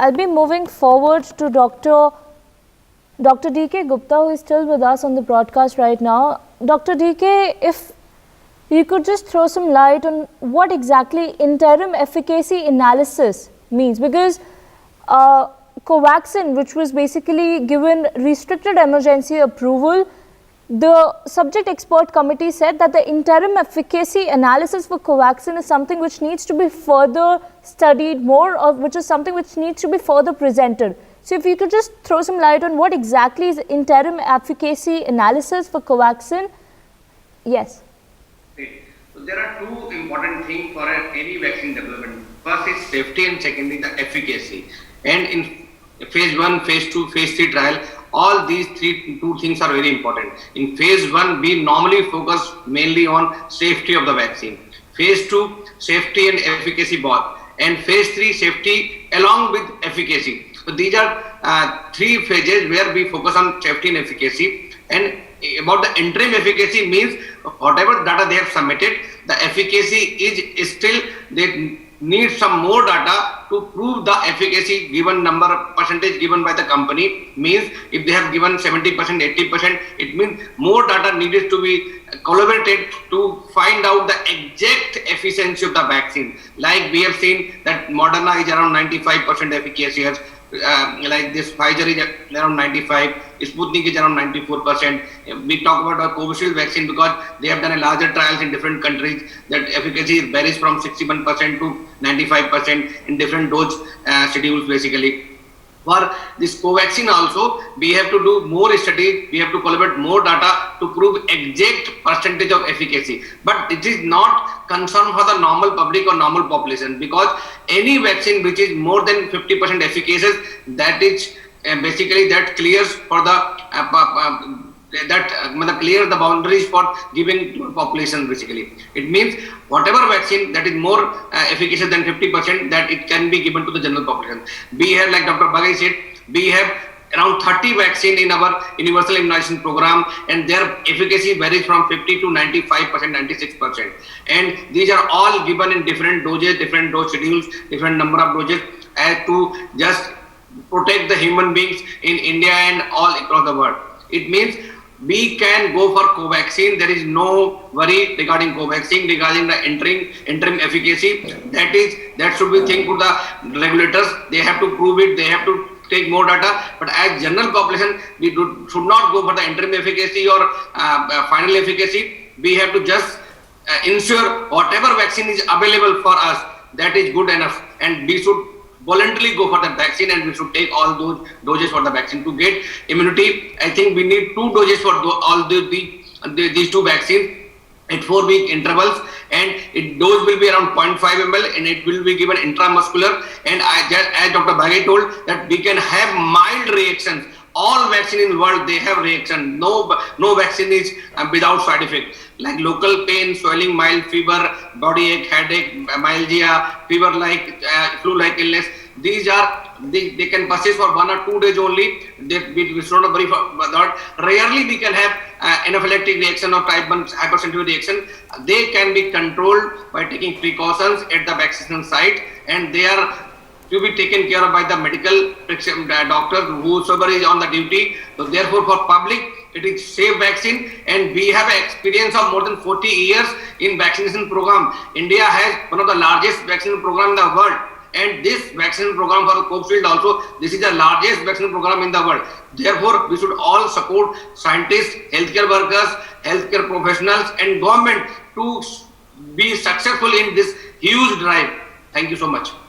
I'll be moving forward to Dr. D.K. Gupta, who is still with us on the broadcast right now. Dr. D.K., if you could just throw some light on what exactly interim efficacy analysis means, because Covaxin, which was basically given restricted emergency approval, the subject expert committee said that the interim efficacy analysis for Covaxin is something which needs to be further studied more, or which is something which needs to be further presented. So if you could just throw some light on what exactly is interim efficacy analysis for Covaxin. Yes. So there are two important things for any vaccine development. First is safety and secondly the efficacy. And in phase 1, phase 2, phase 3 trial, all these two things are very important. In phase 1, we normally focus mainly on safety of the vaccine. Phase 2, safety and efficacy both. And phase 3, safety along with efficacy. So these are three phases where we focus on safety and efficacy. And about the interim efficacy means whatever data they have submitted, the efficacy is still, they need some more data to prove the efficacy given number of percentage given by the company. Means if they have given 70%, 80%, it means more data needed to be collaborated to find out the exact efficiency of the vaccine. Like we have seen that Moderna is around 95% efficacy, like this Pfizer is around 95, Sputnik is around 94%. We talk about a Covishield vaccine because they have done a larger trials in different countries, that efficacy varies from 61% to 95% in different dose schedules basically. For this Covaxin also, we have to do more studies, we have to collaborate more data to prove exact percentage of efficacy. But it is not concern for the normal public or normal population, because any vaccine which is more than 50% efficacious, that is basically that clears for the clear the boundaries for giving to population basically. It means whatever vaccine that is more efficacious than 50%, that it can be given to the general population. We have, like Dr. Bagai said, we have around 30 vaccine in our universal immunization program, and their efficacy varies from 50 to 95%, 96%. And these are all given in different doses, different dose schedules, different number of doses, as to just protect the human beings in India and all across the world. It means we can go for Covaxin. There is no worry regarding Covaxin, regarding the interim efficacy. That should be thing for the regulators. They have to prove it. They have to take more data. But as general population, we should not go for the interim efficacy or final efficacy. We have to just ensure whatever vaccine is available for us, that is good enough, and we should voluntarily go for the vaccine, and we should take all those doses for the vaccine to get immunity. I think we need 2 doses for all these two vaccines at 4-week intervals, and dose will be around 0.5 ml, and it will be given intramuscular. And as Dr. Bagai told, that we can have mild reactions. All vaccine in the world, they have reaction. No vaccine is without side effect. Like local pain, swelling, mild fever, body ache, headache, myalgia, fever like flu-like illness. These are they can persist for 1 or 2 days only. We should not worry for that. Rarely we can have anaphylactic reaction or type 1 hypersensitivity reaction. They can be controlled by taking precautions at the vaccination site, and they are to be taken care of by the medical doctors, whosoever is on the duty. So therefore, for public, it is safe vaccine, and we have an experience of more than 40 years in vaccination program. India has one of the largest vaccination program in the world, and this vaccination program for Covishield also, this is the largest vaccination program in the world. Therefore, we should all support scientists, healthcare workers, healthcare professionals, and government to be successful in this huge drive. Thank you so much.